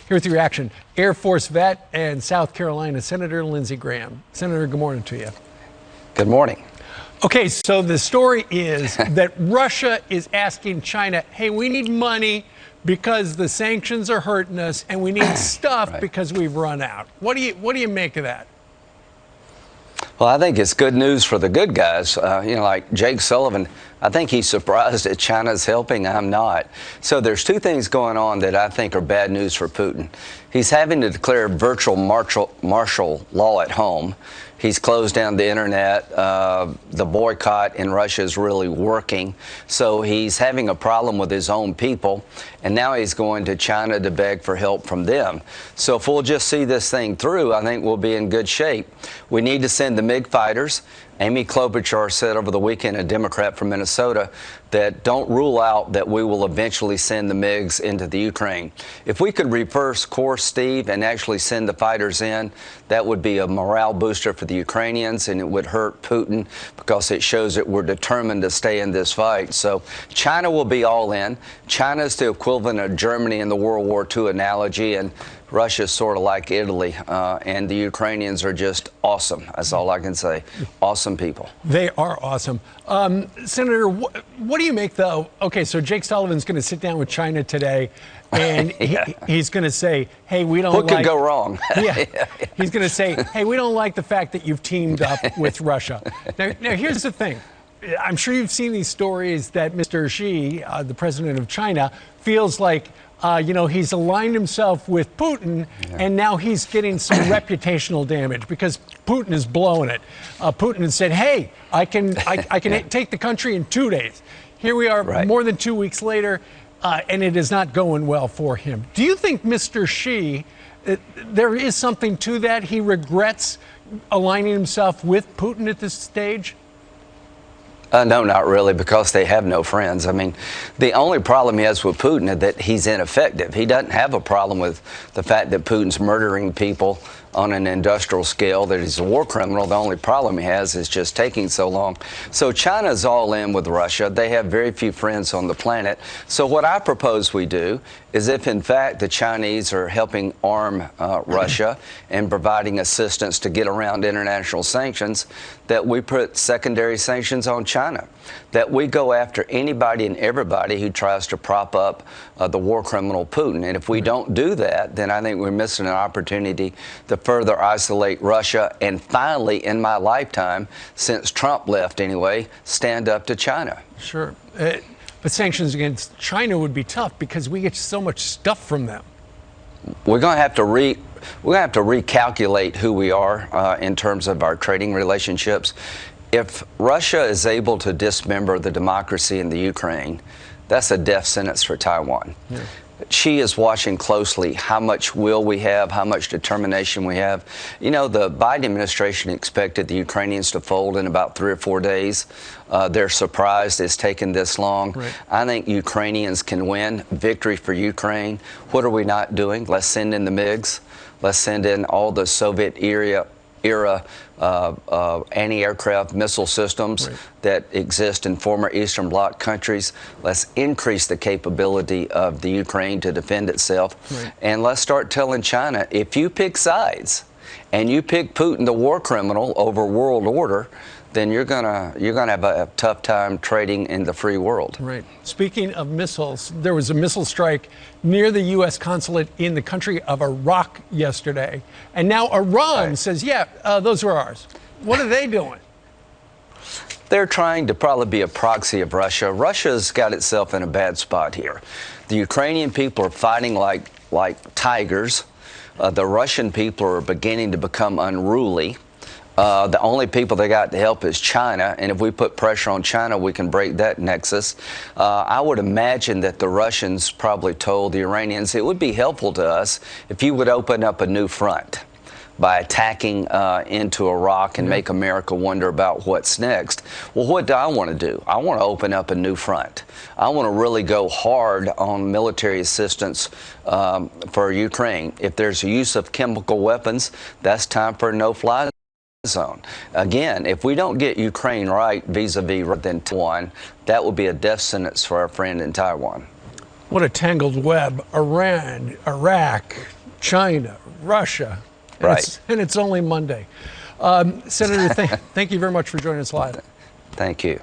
Here with your reaction, Air Force vet and South Carolina Senator Lindsey Graham. Senator, good morning to you. Good morning. Okay, so the story is that Russia is asking China, hey, we need money because the sanctions are hurting us, and we need stuff Right. because we've run out. What do you make of that? Well, I think it's good news for the good guys. Like Jake Sullivan, I think he's surprised that China's helping. I'm not. So there's two things going on that I think are bad news for Putin. He's having to declare virtual martial law at home. He's closed down the internet. The boycott in Russia is really working. So he's having a problem with his own people. And now he's going to China to beg for help from them. So if we'll just see this thing through, I think we'll be in good shape. We need to send the MiG fighters. Amy Klobuchar said over the weekend, a Democrat from Minnesota, that don't rule out that we will eventually send the MiGs into the Ukraine. If we could reverse course, Steve, and actually send the fighters in, that would be a morale booster for the Ukrainians, and it would hurt Putin because it shows that we're determined to stay in this fight. So China will be all in. China is the equivalent of Germany in the World War II analogy, and Russia's sort of like Italy, and the Ukrainians are just awesome. That's all I can say. Awesome people. They are awesome. Senator, what do you make, though? Okay, so Jake Sullivan's going to sit down with China today, and he's going to say, hey, we don't What could go wrong? He's going to say, hey, we don't like the fact that you've teamed up with Russia. Now, here's the thing. I'm sure you've seen these stories that Mr. Xi, the president of China, feels like he's aligned himself with Putin, and now he's getting some reputational damage because Putin is blowing it. Putin has said, hey, I can take the country in 2 days. Here we are more than 2 weeks later, and it is not going well for him. Do you think Mr. Xi, there is something to that? He regrets aligning himself with Putin at this stage? No, not really, because they have no friends. I mean, the only problem he has with Putin is that he's ineffective. He doesn't have a problem with the fact that Putin's murdering people on an industrial scale, that he's a war criminal. The only problem he has is just taking so long. So China's all in with Russia. They have very few friends on the planet. So what I propose we do is, if in fact the Chinese are helping arm Russia and providing assistance to get around international sanctions, that we put secondary sanctions on China, that we go after anybody and everybody who tries to prop up the war criminal Putin. And if we don't do that, then I think we're missing an opportunity to further isolate Russia and finally, in my lifetime, since Trump left anyway, stand up to China. Sure. But sanctions against China would be tough because we get so much stuff from them. We're going to have to recalculate who we are in terms of our trading relationships. If Russia is able to dismember the democracy in the Ukraine, that's a death sentence for Taiwan. Yeah. Xi is watching closely how much will we have, how much determination we have. You know, the Biden administration expected the Ukrainians to fold in about 3 or 4 days. They're surprised it's taken this long. Right. I think Ukrainians can win. Victory for Ukraine. What are we not doing? Let's send in the MiGs. Let's send in all the Soviet era anti-aircraft missile systems that exist in former Eastern Bloc countries. Let's increase the capability of the Ukraine to defend itself. And let's start telling China, if you pick sides and you pick Putin, the war criminal, over world order, then you're gonna have a tough time trading in the free world. Right. Speaking of missiles, there was a missile strike near the U.S. consulate in the country of Iraq yesterday, and now Iran says, yeah, those are ours. What are they doing? They're trying to probably be a proxy of Russia. Russia's got itself in a bad spot here. The Ukrainian people are fighting like tigers. The Russian people are beginning to become unruly. The only people they got to help is China, and if we put pressure on China, we can break that nexus. I would imagine that the Russians probably told the Iranians it would be helpful to us if you would open up a new front by attacking into Iraq and make America wonder about what's next. Well, what do I want to do? I want to open up a new front. I want to really go hard on military assistance for Ukraine. If there's a use of chemical weapons, that's time for a no-fly zone. Again, if we don't get Ukraine right vis-a-vis then Taiwan, that will be a death sentence for our friend in Taiwan. What a tangled web. Iran, Iraq, China, Russia. Right. And it's only Monday. Senator, thank you very much for joining us live. Thank you.